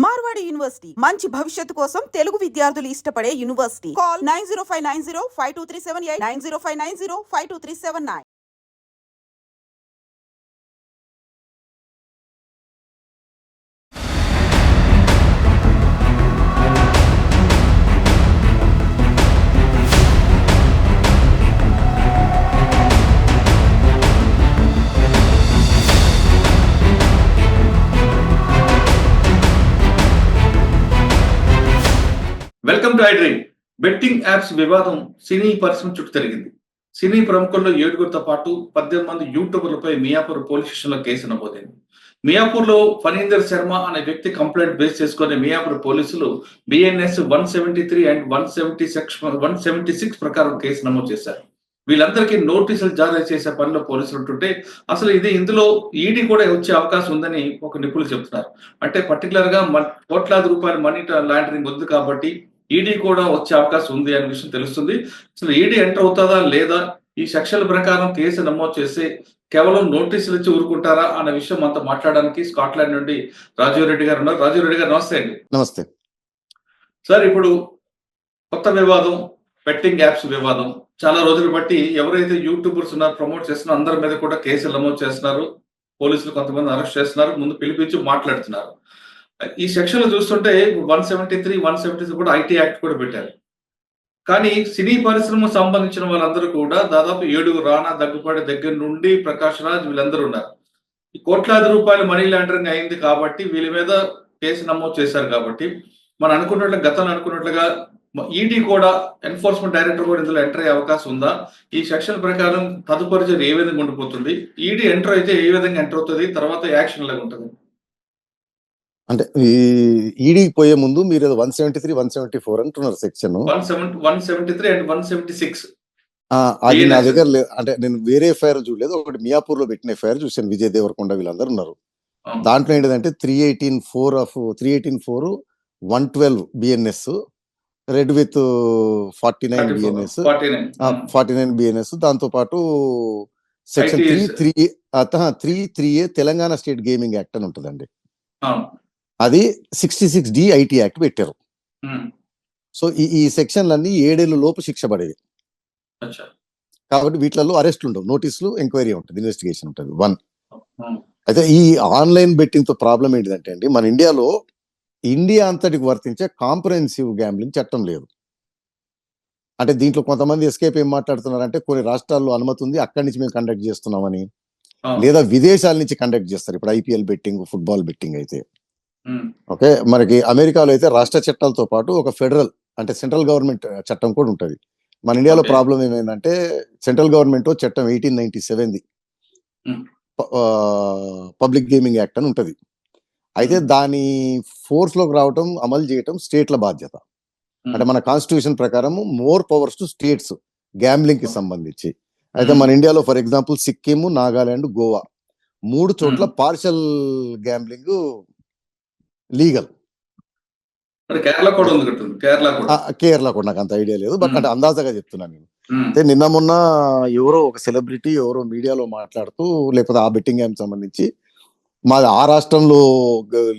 Marwadi university మంచి భవిష్యత్తు కోసం తెలుగు విద్యార్థులు ఇష్టపడే university. Call 9059052378 9059052379. Welcome to I dream. Betting apps వివాదం సినీ పరిశ్రమ చుట్టూ తిరిగింది. సినీ ప్రముఖుల్లో 7గురితో పాటు 18 మంది యూట్యూబర్లపై మియాపూర్ పోలీస్ స్టేషన్ లో కేసు నమోదైంది. మియాపూర్ లో ఫణీందర్ శర్మ అనే వ్యక్తి కంప్లైంట్ బేస్ చేసుకుని మియాపూర్ పోలీసులు BNS 173 అండ్ 176 ప్రకారం కేసు నమోదు చేశారు. వీళ్ళందరికీ నోటీసులు జారీ చేసే పనిలో పోలీసులు ఉంటుంటే అసలు ఇందులో ఈడీ కూడా వచ్చే అవకాశం ఉందని ఒక నిపుణులు చెప్తున్నారు. అంటే పర్టికులర్ గా కోట్లాది రూపాయల మనీ లాండరింగ్ ఉంది కాబట్టి ఈడీ కూడా వచ్చే అవకాశం ఉంది అనే విషయం తెలుస్తుంది. అసలు ఈడీ ఎంటర్ అవుతుందా లేదా, ఈ సెక్షన్ల ప్రకారం కేసు నమోదు చేసి కేవలం నోటీసులు ఇచ్చి ఊరుకుంటారా అన్న విషయం అంతా మాట్లాడడానికి స్కాట్లాండ్ నుండి రాజీవ్ రెడ్డి గారు ఉన్నారు. రాజీవ్ రెడ్డి గారు నమస్తే అండి. నమస్తే సార్, ఇప్పుడు కొత్త వివాదం బెట్టింగ్ యాప్స్ వివాదం చాలా రోజులు బట్టి ఎవరైతే యూట్యూబర్స్ ఉన్నారో ప్రమోట్ చేస్తున్నారో అందరి మీద కూడా కేసులు నమోదు చేస్తున్నారు. పోలీసులు కొంతమంది అరెస్ట్ చేస్తున్నారు, ముందు పిలిపించి మాట్లాడుతున్నారు. ఈ సెక్షన్ లో చూస్తుంటే 173, 176 కూడా IT యాక్ట్ కూడా పెట్టారు. కానీ సినీ పరిశ్రమ సంబంధించిన వాళ్ళందరూ కూడా దాదాపు 7 రానా దగ్గుపాటి దగ్గర నుండి ప్రకాష్ రాజ్ వీళ్ళందరూ ఉన్నారు. ఈ కోట్లాది రూపాయల మనీ లాండరింగ్ అయింది కాబట్టి వీళ్ళ మీద కేసు నమోదు చేశారు. కాబట్టి మనం గతంలో అనుకున్నట్లుగా ఈడీ కూడా ఎన్ఫోర్స్మెంట్ డైరెక్టర్ కూడా ఇందులో ఎంటర్ అయ్యే అవకాశం ఉందా? ఈ సెక్షన్ ప్రకారం తదుపరి ఏ విధంగా ఉండిపోతుంది? ఈడీ ఎంటర్ అయితే ఏ విధంగా ఎంటర్ అవుతుంది, తర్వాత యాక్షన్ లాగా ఉంటుంది? అంటే ఈ ఈడీకి పోయే ముందు మీరు 173, 174 అంటున్నారు సెక్షన్. 173 అండ్ 176 అది నా దగ్గర లేదు. అంటే నేను వేరే ఎఫ్ఐఆర్ చూడలేదు. ఒకటి మియాపూర్ లో పెట్టిన ఎఫ్ఐఆర్ చూసాను. విజయ్ దేవరకొండ వీళ్ళందరూ ఉన్నారు. దాంట్లో ఏంటంటే 318(4) 112 BNS రెడ్ విత్ 49 BNS దాంతో పాటు section 3A Telangana state gaming act అని ఉంటుందండి. అది 66D IT యాక్ట్ పెట్టారు. సో ఈ సెక్షన్లన్నీ 7 ఏళ్ళ లోపు శిక్ష పడేవి. కాబట్టి వీటిలలో అరెస్ట్లు ఉండవు, నోటీసులు, ఎంక్వైరీ ఉంటుంది, ఇన్వెస్టిగేషన్ ఉంటుంది. 1 అయితే ఈ ఆన్లైన్ బెట్టింగ్ తో ప్రాబ్లం ఏంటిదంటే అండి, మన ఇండియా అంతటికి వర్తించే కాంప్రహెన్సివ్ గ్యాంబ్లింగ్ చట్టం లేదు. అంటే దీంట్లో కొంతమంది ఎస్కేప్ ఏం మాట్లాడుతున్నారంటే కొన్ని రాష్ట్రాల్లో అనుమతి ఉంది, అక్కడి నుంచి మేము కండక్ట్ చేస్తున్నామని, లేదా విదేశాల నుంచి కండక్ట్ చేస్తారు. ఇప్పుడు IPL బెట్టింగ్, ఫుట్బాల్ బెట్టింగ్ అయితే ఓకే. మనకి అమెరికాలో అయితే రాష్ట్ర చట్టాలతో పాటు ఒక ఫెడరల్ అంటే సెంట్రల్ గవర్నమెంట్ చట్టం కూడా ఉంటుంది. మన ఇండియాలో ప్రాబ్లం ఏమైందంటే సెంట్రల్ గవర్నమెంట్ చట్టం 1897 పబ్లిక్ గేమింగ్ యాక్ట్ అని ఉంటది. అయితే దాని ఫోర్స్ లోకి రావటం, అమలు చేయటం స్టేట్ల బాధ్యత. అంటే మన కాన్స్టిట్యూషన్ ప్రకారం more powers to states gambling కి సంబంధించి. అయితే మన ఇండియాలో ఫర్ ఎగ్జాంపుల్ సిక్కిం, నాగాలాండ్, గోవా 3 చోట్ల పార్షల్ గ్యాంబ్లింగ్ లీగల్. కేరళ కూడా నాకు అంత ఐడియా లేదు, బట్ అంటే అందాజగా చెప్తున్నాను నేను. అయితే నిన్న మొన్న ఎవరో ఒక సెలబ్రిటీ ఎవరో మీడియాలో మాట్లాడుతూ, లేకపోతే ఆ బెట్టింగ్ యాప్ సంబంధించి మాది ఆ రాష్ట్రంలో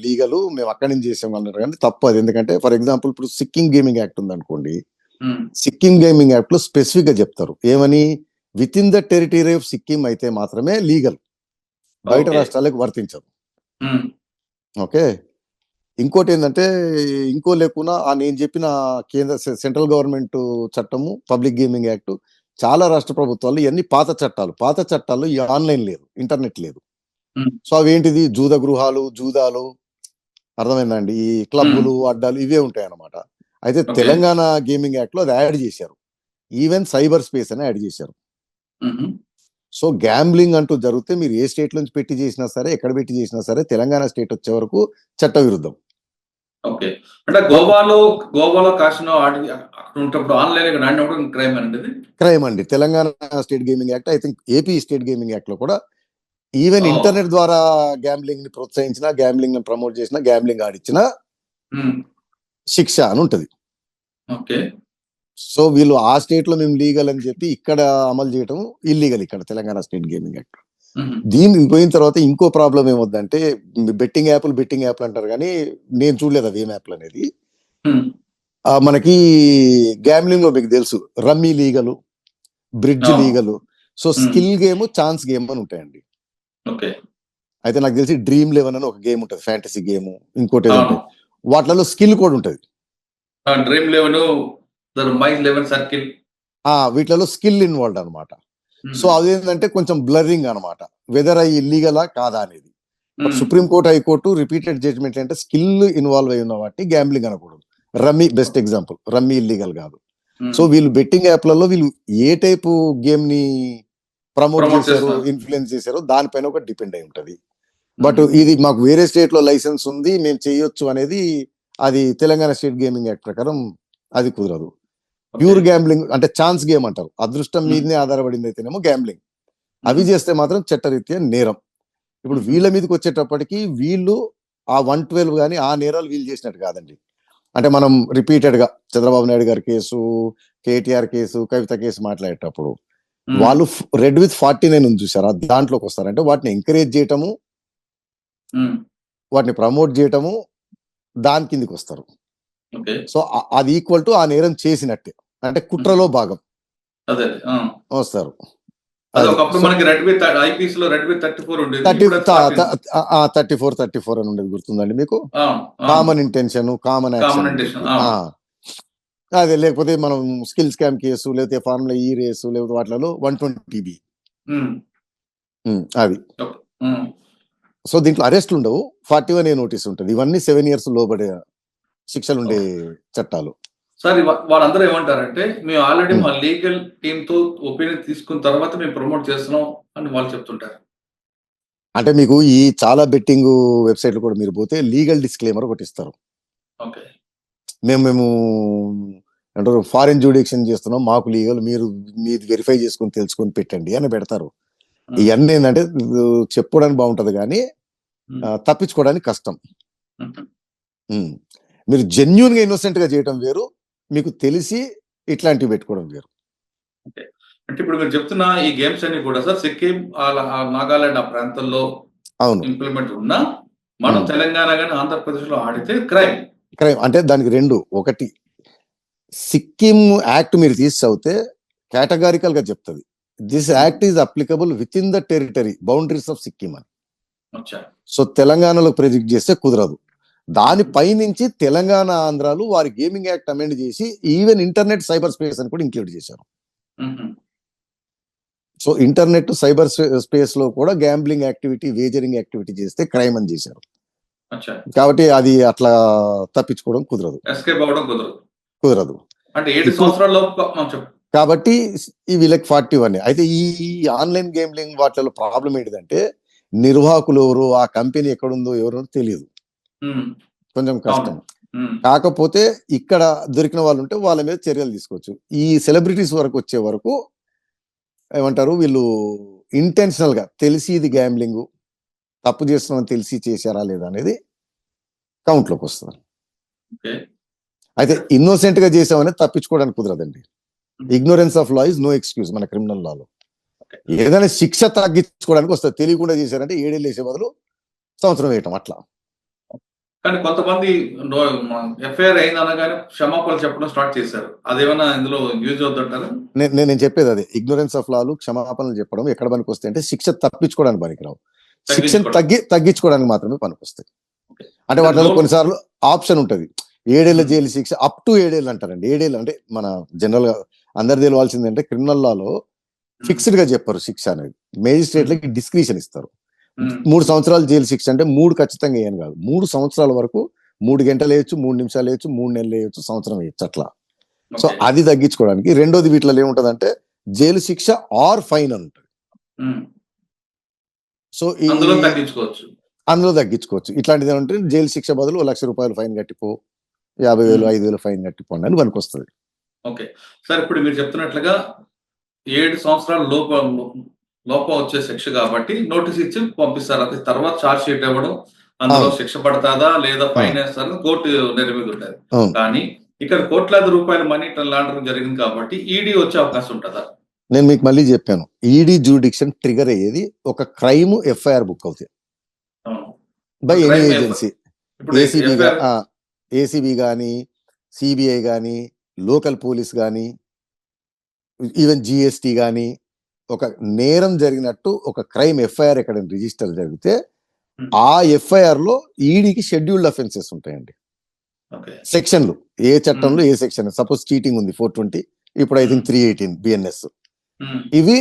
లీగల్, మేము అక్కడి నుంచి చేసాం అన్నారు. కానీ తప్పు అది. ఎందుకంటే ఫర్ ఎగ్జాంపుల్ ఇప్పుడు సిక్కిం గేమింగ్ యాక్ట్ ఉంది అనుకోండి. సిక్కిం గేమింగ్ యాక్ట్ లో స్పెసిఫిక్ గా చెప్తారు ఏమని, with in the territory of Sikkim అయితే మాత్రమే లీగల్, బయట రాష్ట్రాలకు వర్తించదు. ఓకే. ఇంకోటి ఏంటంటే, ఇంకో లేకున్నా నేను చెప్పిన కేంద్ర సెంట్రల్ గవర్నమెంట్ చట్టము పబ్లిక్ గేమింగ్ యాక్ట్, చాలా రాష్ట్ర ప్రభుత్వాలు ఇవన్నీ పాత చట్టాలు ఈ ఆన్లైన్ లేదు, ఇంటర్నెట్ లేదు. సో అవేంటిది, జూద గృహాలు, జూదాలు, అర్థమైందండి, ఈ క్లబ్బులు, అడ్డాలు ఇవే ఉంటాయి అన్నమాట. అయితే తెలంగాణ గేమింగ్ యాక్ట్ లో అది యాడ్ చేశారు, ఈవెన్ సైబర్ స్పేస్ అని యాడ్ చేశారు. సో గ్యాంబ్లింగ్ అంటూ జరిగితే మీరు ఏ స్టేట్ నుంచి పెట్టి చేసినా సరే, ఎక్కడ పెట్టి చేసినా సరే, తెలంగాణ స్టేట్ వచ్చే వరకు చట్ట విరుద్ధం. ఓకే. అంటే గోవాలో కాసినో ఆన్లైన్ క్రైమ్ అండి. Telangana state gaming act, I think AP state gaming act లో కూడా ఈవెన్ ఇంటర్నెట్ ద్వారా గ్యాంబ్లింగ్ ని ప్రోత్సహించిన, గ్యాంబ్లింగ్ ని ప్రమోట్ చేసిన, గ్యాంబ్లింగ్ ఆడిచ్చిన శిక్ష అని ఉంటది. సో వీళ్ళు ఆ స్టేట్ లో మేము లీగల్ అని చెప్పి ఇక్కడ అమలు చేయటం ఇల్లీగల్ ఇక్కడ తెలంగాణ స్టేట్ గేమింగ్ యాక్ట్. దీన్ని పోయిన తర్వాత ఇంకో ప్రాబ్లం ఏమొద్దంటే, బెట్టింగ్ యాప్లు అంటారు కానీ నేను చూడలేదు అవి ఏం యాప్లు అనేది. మనకి గ్యామ్లింగ్ లో మీకు తెలుసు రమ్మీ లీగలు, బ్రిడ్జ్ లీగలు, so skill game, chance game అని ఉంటాయండి. అయితే నాకు తెలిసి డ్రీమ్ 11 అని ఒక గేమ్ ఉంటుంది, ఫ్యాంటసీ గేమ్. ఇంకోటి ఏదంటే వాటిలో స్కిల్ కూడా ఉంటది. డ్రీమ్ 11, మై 11 సర్కిల్, వీటిలో స్కిల్ ఇన్వాల్వ్ అనమాట. సో అదేంటంటే కొంచెం బ్లరింగ్ అనమాట, వెదర్ అవి ఇల్లీగలా కాదా అనేది. సుప్రీంకోర్టు, హైకోర్టు రిపీటెడ్ జడ్జ్మెంట్ అంటే స్కిల్ ఇన్వాల్వ్ అయి ఉన్న వాటిని గ్యాంబ్లింగ్ అనకూడదు. Rummy best example, rummy illegal కాదు. సో వీళ్ళు బెట్టింగ్ యాప్లలో వీళ్ళు ఏ టైపు గేమ్ ని ప్రమోట్ చేశారో, ఇన్ఫ్లుయెన్స్ చేశారో దానిపైన ఒక డిపెండ్ అయి ఉంటది. బట్ ఇది మాకు వేరే స్టేట్ లో లైసెన్స్ ఉంది, మేము చేయొచ్చు అనేది అది తెలంగాణ స్టేట్ గేమింగ్ యాక్ట్ ప్రకారం అది కుదరదు. ప్యూర్ గ్యాంబ్లింగ్ అంటే ఛాన్స్ గేమ్ అంటారు, అదృష్టం మీదనే ఆధారపడింది అయితేనేమో గ్యాంబ్లింగ్. అవి చేస్తే మాత్రం చట్టరీత్యా నేరం. ఇప్పుడు వీళ్ళ మీదకి వచ్చేటప్పటికి వీళ్ళు ఆ 112 కానీ ఆ నేరాలు వీళ్ళు చేసినట్టు కాదండి. అంటే మనం రిపీటెడ్ గా చంద్రబాబు నాయుడు గారి కేసు, కేటీఆర్ కేసు, కవిత కేసు మాట్లాడేటప్పుడు వాళ్ళు రెడ్ విత్ 49 ఉంది చూసారా, దాంట్లోకి వస్తారు. అంటే వాటిని ఎంకరేజ్ చేయటము, వాటిని ప్రమోట్ చేయటము, దాని కిందికి వస్తారు. సో అది ఈక్వల్ టు ఆ నేరం చేసినట్టే, అంటే కుట్రలో భాగం వస్తారు. 34 అని ఉండేది గుర్తుందండి మీకు? Common intention, common action. అదే లేకపోతే మనం స్కిల్ స్కామ్ కేసు, లేకపోతే ఫార్ములా ఈ రేసు, లేకపోతే వాటిలో 120B అవి. సో దీంట్లో అరెస్ట్లు ఉండవు, 41A నోటీస్ ఉంటుంది. ఇవన్నీ 7 years లోబడే శిక్షలు ఉండే చట్టాలు. సార్ వాళ్ళందరూ ఏమంటారంటే, మేము ఆల్రెడీ మా లీగల్ టీమ్ తో ఒపీనియన్ తీసుకున్న తర్వాత మేము ప్రమోట్ చేస్తున్నాం అని వాళ్ళు చెప్తుంటారు. అంటే మీకు ఈ చాలా బెట్టింగ్ వెబ్సైట్లు కూడా మీరు పోతే లీగల్ డిస్క్లైమర్ ఒకటి ఇస్తారు. మేము అంటారు ఫారెన్ జ్యూడిక్షన్ చేస్తున్నాం, మాకు లీగల్, మీరు మీది వెరిఫై చేసుకుని తెలుసుకొని పెట్టండి అని పెడతారు. ఇవన్నీ ఏంటంటే చెప్పుకోవడానికి బాగుంటది కానీ తప్పించుకోవడానికి కష్టం. మీరు జెన్యూన్ గా ఇన్నోసెంట్ గా చేయడం వేరు, మీకు తెలిసి ఇట్లాంటివి పెట్టుకోవడం వేరు. అంటే ఇప్పుడు మీరు చెప్తున్న ఈ గేమ్స్ అన్ని కూడా సార్ సిక్కిం, నాగాలాండ్ ఆ ప్రాంతంలో ఇంప్లిమెంట్ ఉన్నా, మనం తెలంగాణ కానీ ఆంధ్రప్రదేశ్ లో ఆడితే క్రైమ్. అంటే దానికి రెండు, ఒకటి సిక్కిం యాక్ట్ మీరు తీసి చదివితే కేటగారికల్ గా చెప్తుంది, this act is applicable with in the territory boundaries of Sikkim అని. సో తెలంగాణలో ప్రెడిక్ట్ చేస్తే కుదరదు. దానిపై నుంచి తెలంగాణ, ఆంధ్రాలు వారి గేమింగ్ యాక్ట్ అమెండ్ చేసి ఈవెన్ ఇంటర్నెట్ సైబర్ స్పేస్ అని కూడా ఇంక్లూడ్ చేశారు. సో ఇంటర్నెట్ సైబర్ స్పేస్ లో కూడా గ్యాంబ్లింగ్ యాక్టివిటీ, వేజరింగ్ యాక్టివిటీ చేస్తే క్రైమ్ అని చేశారు. కాబట్టి అది అట్లా తప్పించుకోవడం కుదరదు, కుదరదు. కాబట్టి ఈ వీళ్ళకి 41. అయితే ఈ ఆన్లైన్ గేమ్లింగ్ వాటిలో ప్రాబ్లం ఏంటిదంటే నిర్వాహకులు ఎవరు, ఆ కంపెనీ ఎక్కడుందో ఎవరో తెలియదు, కొంచెం కష్టం. కాకపోతే ఇక్కడ దొరికిన వాళ్ళు ఉంటే వాళ్ళ మీద చర్యలు తీసుకోవచ్చు. ఈ సెలబ్రిటీస్ వరకు వచ్చే వరకు ఏమంటారు, వీళ్ళు ఇంటెన్షనల్ గా తెలిసి ఇది గ్యాంబ్లింగ్, తప్పు చేస్తున్నామని తెలిసి చేశారా లేదా అనేది కౌంట్ లోకి వస్తుంది. అయితే ఇన్నోసెంట్ గా చేసామనేది తప్పించుకోవడానికి కుదరదండి. Ignorance of law is no excuse మన క్రిమినల్ లాలో. ఏదైనా శిక్ష తగ్గించుకోవడానికి వస్తుంది. తెలియకుండా చేశారంటే 7 ఏళ్ళు వేసే బదులు సంవత్సరం వేయటం అట్లా. కానీ కొంతమంది ఎఫ్ఐఆర్ అయిందనగానే క్షమాపణలు చెప్పడం స్టార్ట్ చేశారు, అదేమన్నా ఇందులో యూజ్ అవుతుంటారా? నేను చెప్పేది అదే, ఇగ్నోరెన్స్ ఆఫ్ లాలు క్షమాపణలు చెప్పడం ఎక్కడ పనికి వస్తాయి అంటే శిక్ష తప్పించుకోవడానికి పనికిరావు, శిక్షను తగ్గించుకోవడానికి మాత్రమే పనికొస్తాయి. అంటే వాటిలో కొన్నిసార్లు ఆప్షన్ ఉంటది, 7 ఏళ్ల జైలు శిక్ష అప్ టు 7 ఏళ్ళు అంటారండి. 7 ఏళ్ళు అంటే మన జనరల్ గా అందరు తెలియాల్సింది అంటే క్రిమినల్ లాలో ఫిక్స్డ్ గా చెప్పారు శిక్ష అనేది, మేజిస్ట్రేట్లకి డిస్క్రిషన్ ఇస్తారు. 3 సంవత్సరాలు జైలు శిక్ష అంటే 3 ఖచ్చితంగా వేయను కాదు, 3 సంవత్సరాల వరకు 3 గంటలు వేయచ్చు, 3 నిమిషాలు వేయచ్చు, 3 నెలలు వేయచ్చు, సంవత్సరం వేయచ్చు అట్లా. సో అది తగ్గించుకోవడానికి. రెండోది వీటిలో ఏముంటదంటే జైలు శిక్ష ఆర్ ఫైన్ అని ఉంటుంది. సో అందులో తగ్గించుకోవచ్చు. ఇట్లాంటిది ఏమంటే జైలు శిక్ష బదులు 1,00,000 రూపాయలు ఫైన్ కట్టిపో, 50,000, 5,000 ఫైన్ కట్టిపోండి అని పనికి వస్తుంది. ఓకే సార్, ఇప్పుడు మీరు చెప్తున్నట్లుగా 7 సంవత్సరాల లోపం వచ్చే శిక్ష కాబట్టి నోటీస్ ఇచ్చి పంపిస్తారు. అది తర్వాత ఛార్జ్ షీట్ ఇవ్వడం, అందులో శిక్ష పడతాదా లేదా ఫైన్ వేస్తారని కోర్టు నిర్మిది ఉంటుంది. కానీ ఇక్కడ కోట్లాది రూపాయల మనీ లాండరింగ్ జరిగింది కాబట్టి ఈడీ వచ్చే అవకాశం ఉంటుందా? నేను మీకు మళ్ళీ చెప్పాను, ఈడీ జ్యూరిడిక్షన్ ట్రిగర్ అయ్యేది ఒక క్రైమ్ ఎఫ్ఐఆర్ బుక్ అవుతాయి అవును. బై ఎనీ Crime ఏజెన్సీ, ఇప్పుడు ఏసీబీ కానీ, సిబిఐ కానీ, లోకల్ పోలీస్ కానీ, ఈవెన్ జిఎస్టి కానీ, ఒక నేరం జరిగినట్టు ఒక క్రైమ్ ఎఫ్ఐఆర్ ఎక్కడైనా రిజిస్టర్ జరిగితే ఆ ఎఫ్ఐఆర్ లో ఈడీకి షెడ్యూల్డ్ అఫెన్సెస్ ఉంటాయండి, ఓకే. సెక్షన్లు, ఏ చట్టంలో ఏ సెక్షన్. సపోజ్ చీటింగ్ ఉంది 420, ఇప్పుడు ఐ థింక్ 318 బిఎన్ఎస్. ఇవి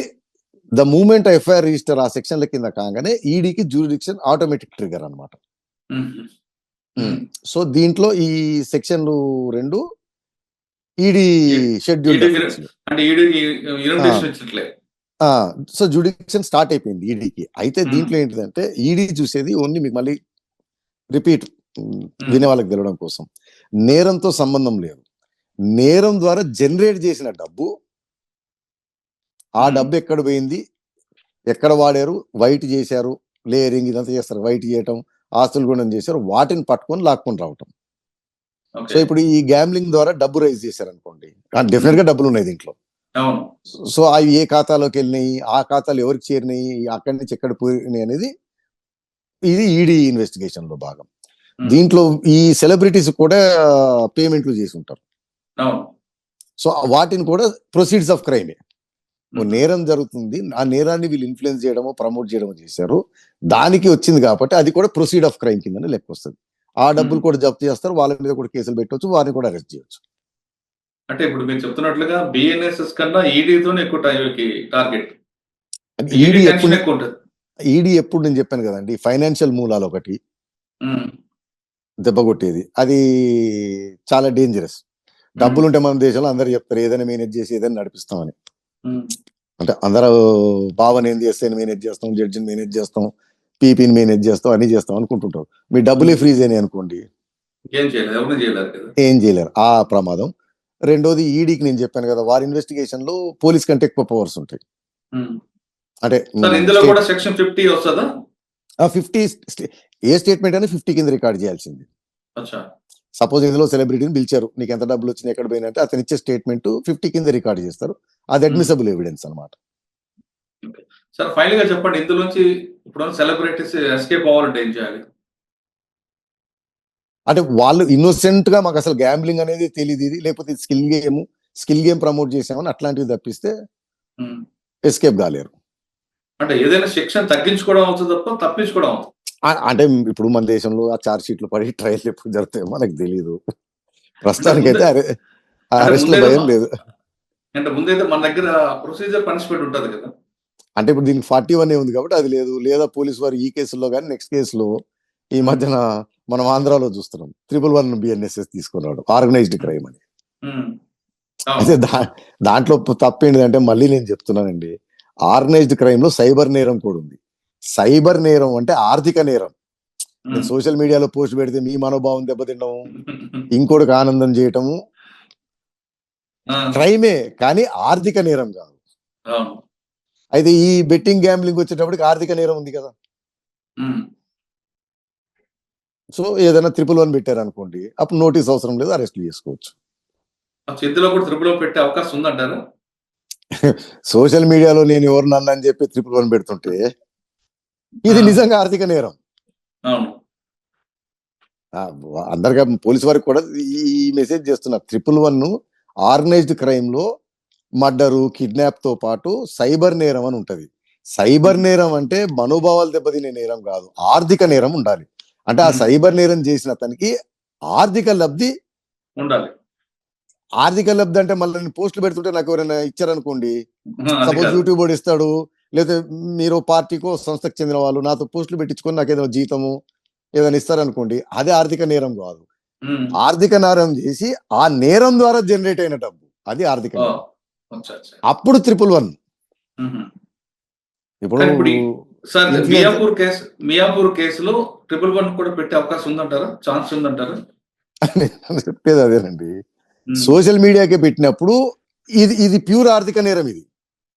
ద మూమెంట్ ఎఫ్ఐఆర్ రిజిస్టర్ ఆ సెక్షన్ల కింద కాగానే ఈడీకి జ్యూరిడిక్షన్ ఆటోమేటిక్ ట్రిగర్ అన్నమాట. సో దీంట్లో ఈ సెక్షన్లు 2 ఈడీ షెడ్యూల్డ్ అఫెన్స్లు. అంటే ఈడీకి ఇన్విటేషన్ ఇచ్చట్లే. సో జ్యూరిడిక్షన్ స్టార్ట్ అయిపోయింది ఈడీకి. అయితే దీంట్లో ఏంటిదంటే ఈడీ చూసేది ఓన్లీ, మీకు మళ్ళీ రిపీట్ వినే వాళ్ళకి తెలవడం కోసం, నేరంతో సంబంధం లేదు. నేరం ద్వారా జనరేట్ చేసిన డబ్బు, ఆ డబ్బు ఎక్కడ పోయింది, ఎక్కడ వాడారు, వైట్ చేశారు, లేయరింగ్ ఇదంతా చేస్తారు, వైట్ చేయటం, ఆస్తులు గుణం చేశారు, వాటిని పట్టుకొని లాక్కొని రావటం. సో ఇప్పుడు ఈ గ్యాంబ్లింగ్ ద్వారా డబ్బు రైజ్ చేశారు అనుకోండి, డెఫినెట్ గా డబ్బులు ఉన్నాయి దీంట్లో. సో అవి ఏ ఖాతాలోకి వెళ్ళినాయి, ఆ ఖాతాలు ఎవరికి చేరినాయి, అక్కడి నుంచి ఎక్కడ పోయినాయి అనేది ఇది ఈడీ ఇన్వెస్టిగేషన్ లో భాగం. దీంట్లో ఈ సెలబ్రిటీస్ కూడా పేమెంట్లు చేసి ఉంటారు. సో వాటిని కూడా ప్రొసీడ్స్ ఆఫ్ క్రైమే. నేరం జరుగుతుంది, ఆ నేరాన్ని వీళ్ళు ఇన్ఫ్లుయెన్స్ చేయడమో ప్రమోట్ చేయడమో చేశారు, దానికి వచ్చింది కాబట్టి అది కూడా ప్రొసీడ్ ఆఫ్ క్రైమ్ కిందనే లెక్క వస్తుంది. ఆ డబ్బులు కూడా జప్తు చేస్తారు, వాళ్ళ మీద కూడా కేసులు పెట్టవచ్చు, వారిని కూడా అరెస్ట్ చేయొచ్చు. అంటే ఇప్పుడు మీరు చెప్తున్నట్లుగా బిఎన్ఎస్ఎస్ కన్నా ఈడీతోనే ఎక్కువ టార్గెట్. ఈడీ ఎప్పుడు నేను చెప్పాను కదండి, ఫైనాన్షియల్ మూలాలు ఒకటి దెబ్బ కొట్టేది, అది చాలా డేంజరస్. డబ్బులు ఉంటే మన దేశంలో అందరు చెప్తారు ఏదైనా మేనేజ్ చేసి ఏదైనా నడిపిస్తామని. అంటే అందరూ బావని ఏం చేస్తే మేనేజ్ చేస్తాం, జడ్జిని మేనేజ్ చేస్తాం, పీపీని మేనేజ్ చేస్తాం, అన్ని చేస్తాం అనుకుంటుంటారు. మీ డబ్బులే ఫ్రీజ్ అయినాయి అనుకోండి, ఏం చేయలేరు, ఆ ప్రమాదం. రెండోది ఈడీకి నేను చెప్పాను కదా, వారి ఇన్వెస్టిగేషన్ లో పోలీస్ కంటే ఎక్కువ పవర్స్ ఉంటాయి. అంటే 50 ఏ స్టేట్మెంట్ అయినా 50 కింద రికార్డ్ చేయాల్సింది. సపోజ్ ఇందులో సెలబ్రిటీని పిలిచారు, నీకు ఎంత డబ్బులు వచ్చినాయి, ఎక్కడ పోయినా అంటే అతను ఇచ్చే స్టేట్మెంట్ 50 కింద రికార్డ్ చేస్తారు, అది అడ్మిసబుల్ ఎవిడెన్స్ అనమాట. సార్ ఫైనల్ గా చెప్పండి, ఇందులోంచి ఇప్పుడు సెలబ్రిటీస్ ఎస్కేప్ అవ్వాలంటే ఏం చేయాలి? అంటే వాళ్ళు ఇన్నోసెంట్ గా మాకు అసలు గ్యాంబ్లింగ్ అనేది తెలియదు, ఇది లేకపోతే స్కిల్ గేమ్ ప్రమోట్ చేసామని అట్లాంటివి తప్పిస్తే ఎస్కేప్ కాలేరు. అంటే ఏదైనా సెక్షన్ తగ్గించుకోవడం అవుతుంది తప్ప తప్పించుకోవడం అవుతుంది. అంటే ఇప్పుడు మన దేశంలో ఆ చార్జ్ షీట్లు పడి ట్రయల్ ఎప్పుడు జరుగుతాయో మనకు తెలియదు. ప్రస్తుతానికైతే అరెస్ట్ భయం లేదు. అంటే ముందైతే మన దగ్గర ప్రొసీజర్ పనిష్మెంట్ ఉంటుంది కదా. అంటే ఇప్పుడు దీనికి 41 ఉంది కాబట్టి అది లేదు, లేదా పోలీసు వారు ఈ కేసులో కానీ నెక్స్ట్ కేసులో ఈ మధ్యన మనం ఆంధ్రాలో చూస్తున్నాం 111 బిఎన్ఎస్ఎస్ తీసుకున్నాడు, ఆర్గనైజ్డ్ క్రైమ్ అని. అయితే దాంట్లో తప్పేంటిదంటే మళ్ళీ నేను చెప్తున్నానండి, ఆర్గనైజ్డ్ క్రైమ్ లో సైబర్ నేరం కూడా ఉంది. సైబర్ నేరం అంటే ఆర్థిక నేరం. నేను సోషల్ మీడియాలో పోస్ట్ పెడితే మీ మనోభావం దెబ్బతిండము, ఇంకోటికి ఆనందం చేయటము క్రైమే, కానీ ఆర్థిక నేరం కాదు. అయితే ఈ బెట్టింగ్ గ్యాంబ్లింగ్ వచ్చేటప్పటికి ఆర్థిక నేరం ఉంది కదా. సో ఏదైనా 111 పెట్టారు అనుకోండి, అప్పుడు నోటీస్ అవసరం లేదు, అరెస్ట్ చేసుకోవచ్చు. చేతిలో కూడా 111 పెట్టే అవకాశం ఉందంటారా? సోషల్ మీడియాలో నేను ఎవరు నన్ను అని చెప్పి 111 పెడుతుంటే ఇది నిజంగా ఆర్థిక నేరం. అందరిగా పోలీసు వారికి కూడా ఈ మెసేజ్ చేస్తున్నారు, 111 ఆర్గనైజ్డ్ క్రైమ్ లో మర్డరు, కిడ్నాప్ తో పాటు సైబర్ నేరం అని ఉంటది. సైబర్ నేరం అంటే మనోభావాలు దెబ్బతినే నేరం కాదు, ఆర్థిక నేరం ఉండాలి. అంటే ఆ సైబర్ నేరం చేసిన అతనికి ఆర్థిక లబ్ధి ఉండాలి. ఆర్థిక లబ్ధి అంటే మళ్ళీ నేను పోస్టులు పెడుతుంటే నాకు ఎవరైనా ఇచ్చారనుకోండి, సపోజ్ యూట్యూబ్ వాడు ఇస్తాడు, లేదా మీరు పార్టీకో సంస్థకు చెందిన వాళ్ళు నాతో పోస్టులు పెట్టించుకొని నాకు ఏదైనా జీతము ఏదైనా ఇస్తారనుకోండి, అదే ఆర్థిక నేరం కాదు. ఆర్థిక నేరం చేసి ఆ నేరం ద్వారా జనరేట్ అయిన డబ్బు, అది ఆర్థిక నేరం. అప్పుడు 111. ఇప్పుడు మియాపూర్ కేసులో 111 కూడా పెట్టే అవకాశం ఉందంటారా, ఛాన్స్ ఉందంటారా? చెప్పేది అదేనండి, సోషల్ మీడియాకి పెట్టినప్పుడు ఇది ప్యూర్ ఆర్థిక నేరం. ఇది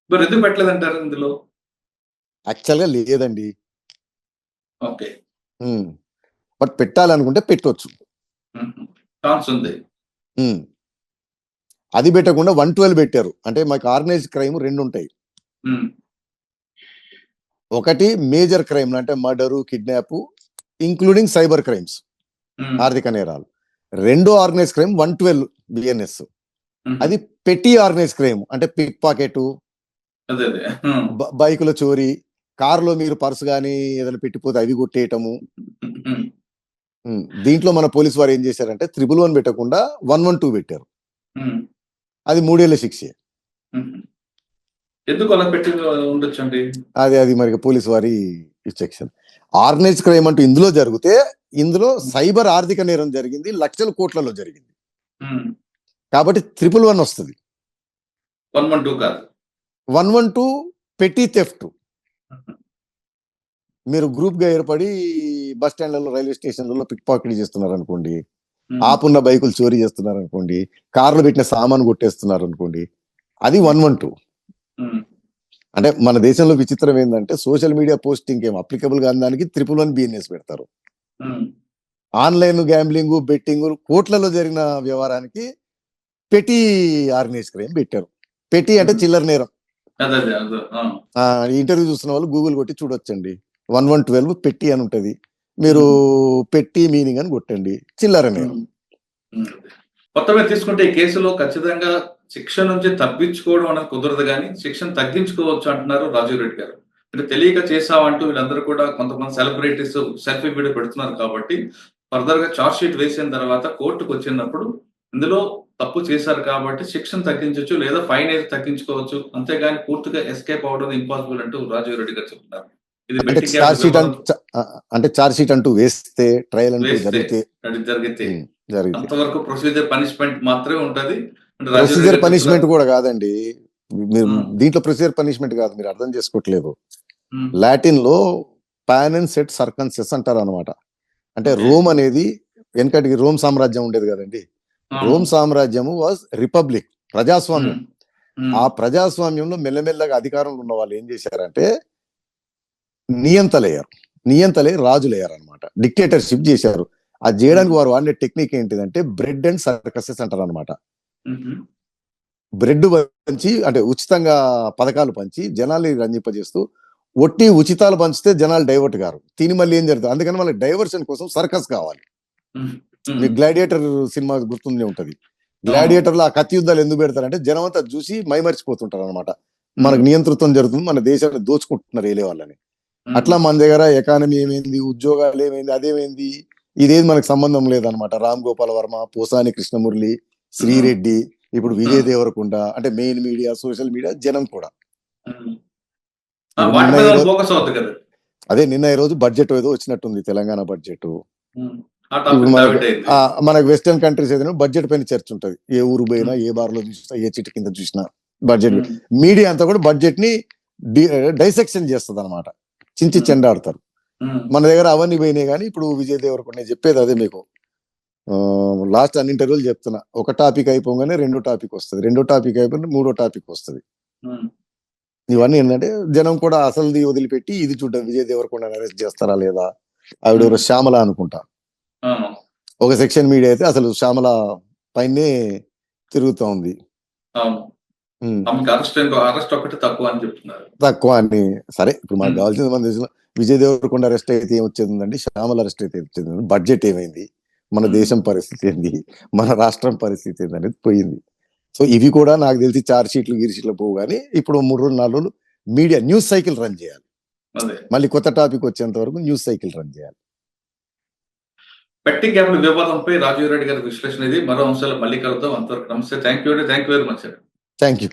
మరి ఎందుకు పెట్టలేదంటారు ఇందులో? యాక్చువల్ గా లేదండి, ఓకే, బట్ పెట్టాలనుకుంటే పెట్టవచ్చు, ఛాన్స్ ఉంది. అది పెట్టకుండా 112 పెట్టారు. అంటే మాకు ఆర్గనైజ్డ్ క్రైమ్ 2 ఉంటాయి. ఒకటి మేజర్ క్రైమ్ అంటే murder, kidnap including cyber crimes, ఆర్థిక నేరాలు. రెండో ఆర్గనైజ్ క్రైమ్ 112 బిఎన్ఎస్. అది పెట్టి ఆర్గనైజ్ క్రైమ్ అంటే పిక్ పాకెట్, బైకుల చోరీ, కారులో మీరు పర్సు కానీ ఏదైనా పెట్టిపోతే అవి కొట్టేయటము. దీంట్లో మన పోలీసు వారు ఏం చేశారంటే 111 పెట్టకుండా 112 పెట్టారు. అది 3 ఏళ్ల శిక్షే. ఎందుకు అలా పెట్టి ఉండొచ్చు అండి? అది మరి పోలీసు వారి సెక్షన్. ఆర్గనైజ్ క్రైమ్ అంటూ ఇందులో జరిగితే ఇందులో సైబర్ ఆర్థిక నేరం జరిగింది, లక్షల కోట్లలో జరిగింది కాబట్టి 111 వస్తుంది. 112 కాదు. 112 పెట్టి థెఫ్ట్. మీరు గ్రూప్ గా ఏర్పడి బస్ స్టాండ్లలో, రైల్వే స్టేషన్లలో పిక్ పాకెట్ చేస్తున్నారు అనుకోండి, ఆపున్న బైకులు చోరీ చేస్తున్నారు అనుకోండి, కార్లు పెట్టిన సామాను కొట్టేస్తున్నారు అనుకోండి, అది 112. అంటే మన దేశంలో విచిత్రం ఏంటంటే సోషల్ మీడియా పోస్టింగ్ ఏం అప్లికబుల్ కాని దానికి 111 బిఎన్ఎస్ పెడతారు. ఆన్లైన్ గ్యాంబ్లింగ్, బెట్టింగ్, కోట్లలో జరిగిన వ్యవహారానికి పెట్టి ఆర్గనైజ్ క్రైమ్ పెట్టారు. పెట్టి అంటే చిల్లర నేరం. ఇంటర్వ్యూ చూస్తున్న వాళ్ళు గూగుల్ కొట్టి చూడొచ్చండి. 1112 పెట్టి అని ఉంటది. మీరు పెట్టి మీనింగ్ అని కొట్టండి, చిల్లర నేరం. మొత్తమే తీసుకుంటే ఈ కేసులో ఖచ్చితంగా శిక్ష నుంచి తప్పించుకోవడం అనేది కుదరదు, కానీ శిక్షను తగ్గించుకోవచ్చు అంటున్నారు రాజీవ్ రెడ్డి గారు. అంటే తెలియక చేసామంటూ వీళ్ళందరూ కూడా కొంతమంది సెలబ్రిటీస్ సెల్ఫీ వీడియో పెడుతున్నారు కాబట్టి ఫర్దర్ గా చార్జ్ షీట్ వేసిన తర్వాత కోర్టుకు వచ్చినప్పుడు ఇందులో తప్పు చేశారు కాబట్టి శిక్షను తగ్గించవచ్చు లేదా ఫైన్ అయితే తగ్గించుకోవచ్చు, అంతేగాని పూర్తిగా ఎస్కేప్ అవడం ఇంపాసిబుల్ అంటూ రాజీవ్ రెడ్డి గారు చెప్తున్నారు. అంటే చార్జ్ షీట్ అంటూ వేస్తే, ట్రయల్ అంటూ జరిగితే అంతవరకు ప్రొసీజర్ పనిష్మెంట్ మాత్రమే ఉంటది. ప్రొసీజర్ పనిష్మెంట్ కూడా కాదండి. మీరు దీంట్లో ప్రొసీజర్ పనిష్మెంట్ కాదు, మీరు అర్థం చేసుకోవట్లేదు. లాటిన్ లో పాన్ అండ్ సెట్ సర్కన్సెస్ అంటారు అనమాట. అంటే రోమ్ అనేది వెనకటికి రోమ్ సామ్రాజ్యం ఉండేది కదండి. రోమ్ సామ్రాజ్యము వాజ్ రిపబ్లిక్, ప్రజాస్వామ్యం. ఆ ప్రజాస్వామ్యంలో మెల్లమెల్లగా అధికారంలో ఉన్న వాళ్ళు ఏం చేశారంటే నియంతలే రాజులయ్యారు అనమాట. డిక్టేటర్షిప్ చేశారు. అది చేయడానికి వారు వాడిన టెక్నిక్ ఏంటిదంటే బ్రెడ్ అండ్ సర్కసెస్ అంటారు అనమాట. బ్రెడ్ పంచి అంటే ఉచితంగా పథకాలు పంచి జనాల్ని రంజింపజేస్తూ, ఒట్టి ఉచితాలు పంచితే జనాలు డైవర్ట్ గారు తిని మళ్ళీ ఏం జరుగుతుంది. అందుకని వాళ్ళకి డైవర్షన్ కోసం సర్కస్ కావాలి. మీకు గ్లాడియేటర్ సినిమా గుర్తుండే ఉంటది. గ్లాడియేటర్ లో ఆ కత్తి యుద్ధాలు ఎందుకు పెడతారంటే జనం అంతా చూసి మైమరిచిపోతుంటారు అనమాట. మనకు నియంతృత్వం జరుగుతుంది, మన దేశాన్ని దోచుకుంటున్నారు వేలే వాళ్ళని. అట్లా మన దగ్గర ఎకానమీ ఏమైంది, ఉద్యోగాలు ఏమైంది, అదేమైంది, ఇదేది మనకు సంబంధం లేదనమాట. రామ్ గోపాల్ వర్మ, పోసాని కృష్ణమురళి, శ్రీరెడ్డి, ఇప్పుడు విజయ్ దేవరకొండ, అంటే మెయిన్ మీడియా, సోషల్ మీడియా, జనం కూడా. అదే నిన్న ఈ రోజు బడ్జెట్ ఏదో వచ్చినట్టుంది, తెలంగాణ బడ్జెట్. మనకు వెస్టర్న్ కంట్రీస్ ఏదైనా బడ్జెట్ పైన చర్చ ఉంటది. ఏ ఊరు పోయినా, ఏ బార్లో చూసినా, ఏ చిట్టు కింద చూసినా బడ్జెట్. మీడియా అంతా కూడా బడ్జెట్ ని డైసెక్షన్ చేస్తుంది అనమాట, చించి చెండాడతారు. మన దగ్గర అవన్నీ పోయినాయి. కానీ ఇప్పుడు విజయ్ దేవరకొండ చెప్పేది అదే మీకు. లాస్ట్ అన్ని ఇంటర్వ్యూలు చెప్తున్నా, ఒక టాపిక్ అయిపోగానే రెండో టాపిక్ వస్తుంది, రెండో టాపిక్ అయిపోయిన మూడో టాపిక్ వస్తుంది. ఇవన్నీ ఏంటంటే జనం కూడా అసలుది వదిలిపెట్టి ఇది చూడడం, విజయ్ దేవరకొండ అరెస్ట్ చేస్తారా లేదా, ఆవిడ శ్యామల అనుకుంటా ఒక సెక్షన్ మీడియా అయితే అసలు శ్యామల పైనే తిరుగుతూ ఉంది. తక్కువ అని. సరే, ఇప్పుడు మనకు కావాల్సింది మన దేశంలో విజయ్ దేవరకొండ అరెస్ట్ అయితే ఏం వచ్చేది, శ్యామల అరెస్ట్ అయితే వచ్చేది, బడ్జెట్ ఏమైంది, మన దేశం పరిస్థితి ఏంది, మన రాష్ట్రం పరిస్థితి ఏంది అనేది పోయింది. సో ఇవి కూడా నాకు తెలిసి చార్జ్ షీట్లు గిరిషీట్లు పోవు. కానీ ఇప్పుడు 3 రోజులు 4 రోజులు మీడియా న్యూస్ సైకిల్ రన్ చేయాలి. మళ్ళీ కొత్త టాపిక్ వచ్చేంత వరకు న్యూస్ సైకిల్ రన్ చేయాలి. బెట్టింగ్ యాప్ల వివాదంపై రాజీవ్ రెడ్డి గారి విశ్లేషణ ఇది. మరో అంశాలు మళ్ళీ కలుద్దాం. అంతవరకు నమస్తే. Thank you very much. Thank you.